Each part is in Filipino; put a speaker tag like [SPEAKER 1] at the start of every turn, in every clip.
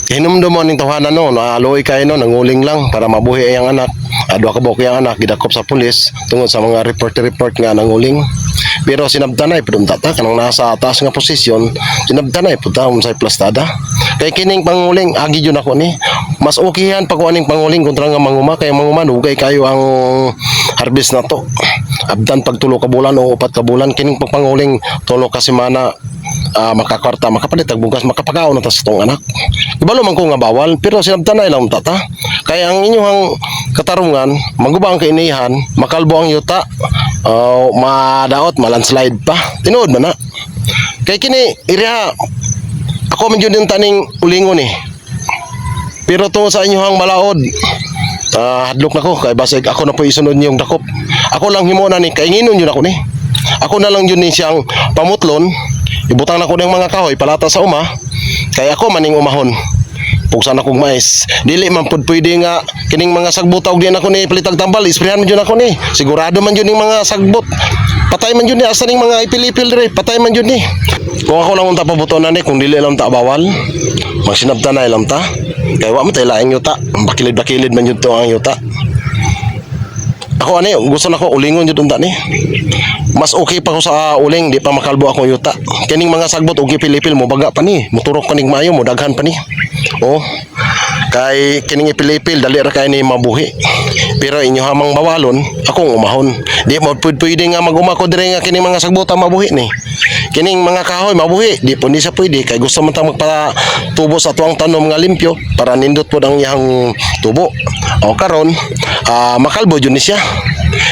[SPEAKER 1] Hinumdum mo ning tawanan no, naaloy kay no, nanguling lang para mabuhi ang anak. Adwa ka buok ang anak gidakop sa pulis tungod sa mga report nga nanguling. Pero sinabtanay pud tata kanang nasa taas nga posisyon, sinabtanay pud ta unsay plastada. Kay kining panguling agi jud ako ni. Mas okay yan pag aning panguling kontra nga manguma kay manguma dugay kayo ang harvest na to. Abdan pag 3 ka bulan o 4 ka bulan kining pagpanguling 3 ka semana makakwarta, makapalit og bugas, makapakaon na ta sa tong anak. Ibalo man ko nga bawal, pero sinabtanay lang tata. Kaya ang inyong katarungan, maguba ang kainihan, makalbo ang yuta, madaot, malandslide pa. Tinuod man na. Kay kini, iriha, ako man yun yung taning ulingon eh. Pero tungod sa inyong malaod, hadlok na ko, kay basig ako na po isunod niyong dakop. Ako lang himuna ni, kay nginon yun ako ni. Ako na lang yun ni siyang pamutlon, ibutang na ko ng mga kahoy, palata sa uma, kaya ako maning umahon. Pugsan akong mais. Dili man pud pwede nga kining mga sagbot og din ako ni palitag tambal, isprehan man jud ako ni. Sigurado man jud ning mga sagbot. Patay man jud ni asa ning mga ipil-ipil dire, patay man jud ni. Kung ako lang unta pabutonan ni, kung dili lang ta bawal, magsinabtanay lang ta. Kay wa man tay laing yuta, bakilid-bakilid man jud to ang yuta. Ako ani, gusto nako ulingon jud unta ni. Mas okay pa ko sa uling, di pa makalbo akong yuta. Kining mga sagbot og ipil-ipil mo baga pa ni, muturok pa ning maayo mo daghan pa ni. Oh. Kay kining ipil-ipil dali ra kay ni mabuhi. Pero inyo hamang bawalon, akong umahon. Di mo pwede nga maguma ko dire nga kining mga sagbot mabuhi ni. Kining mga kahoy mabuhi, di po ni sa pwede kay gusto man ta magpatubo sa tuwang tanom nga limpyo para nindot pod ang iyang tubo. O karon, makalbo jud ni siya.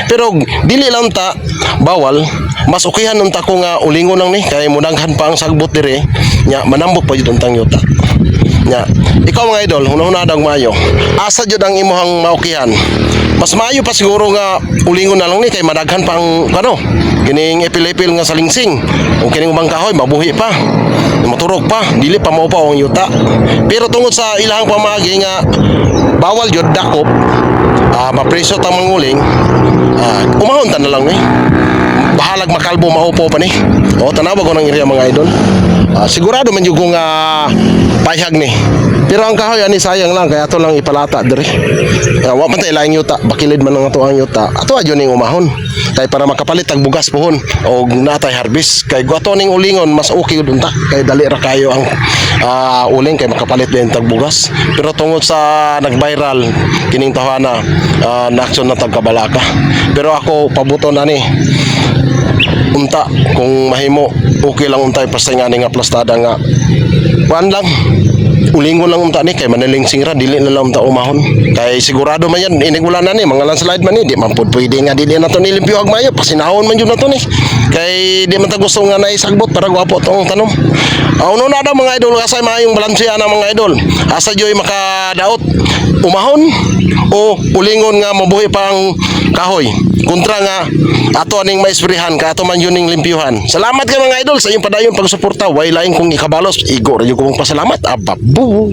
[SPEAKER 1] Pero dili lang ta bawal, mas okayhan unta ko nga ulingon lang ni kay munaghan pa ang sagbot dire nya manambok pa jud untang yuta. Nya, ikaw mga idol, hunahuna dag maayo. Asa jud ang imuhang maukihan. Mas maayo pa siguro nga ulingon na lang ni kay madaghan pa ang kining ipil-ipil nga salingsing. O kining ubang kahoy mabuhi pa. Maturog pa, dili pa mao pa ang yuta. Pero tungod sa ilang pamagi nga bawal jud dakop, mapreso ta manguling, umahon ta na lang ni. Bahalag makalbo maupo pa ni. O tanawa ko ng area mga idol. Sigurado man jud ko nga payhag ni. Pero ang kahoy ani sayang lang kaya ato lang ipalata dire. Wa man tay laing yuta, bakilid man ang ato ang yuta. Ato adyo ning umahon. Kay para makapalit ang bugas pohon o natay harvest. Kay ato ning ulingon mas okay gud unta. Kay dali ra kayo ang uling kay makapalit din tag bugas. Pero tungod sa nag-viral kining tawana na action na tagkabalaka. Pero ako pabuton ani unta kung mahimo okay lang untay basta nga nga plastada nga kuan lang ulingon lang unta ni kay manaling singra dili na lang unta umahon kay sigurado man yan inig wala na ni mga landslide man ni di man pud pwede nga dili na to nilimpyo ag mayo pasinahon man jud na to ni kay di man ta gusto nga naisagbot para gwapo tong tanom. Uno na daw mga idol asay maayong balansehan ang mga idol asa joy makadaot umahon o ulingon nga mabuhi pang kahoy kontra nga ato aning maisprehan ka ato man yun ning limpyuhan. Salamat ka mga idol sa inyong padayon pagsuporta. Way laing kung ikabalos igo ra jud ko pasalamat. Ababu.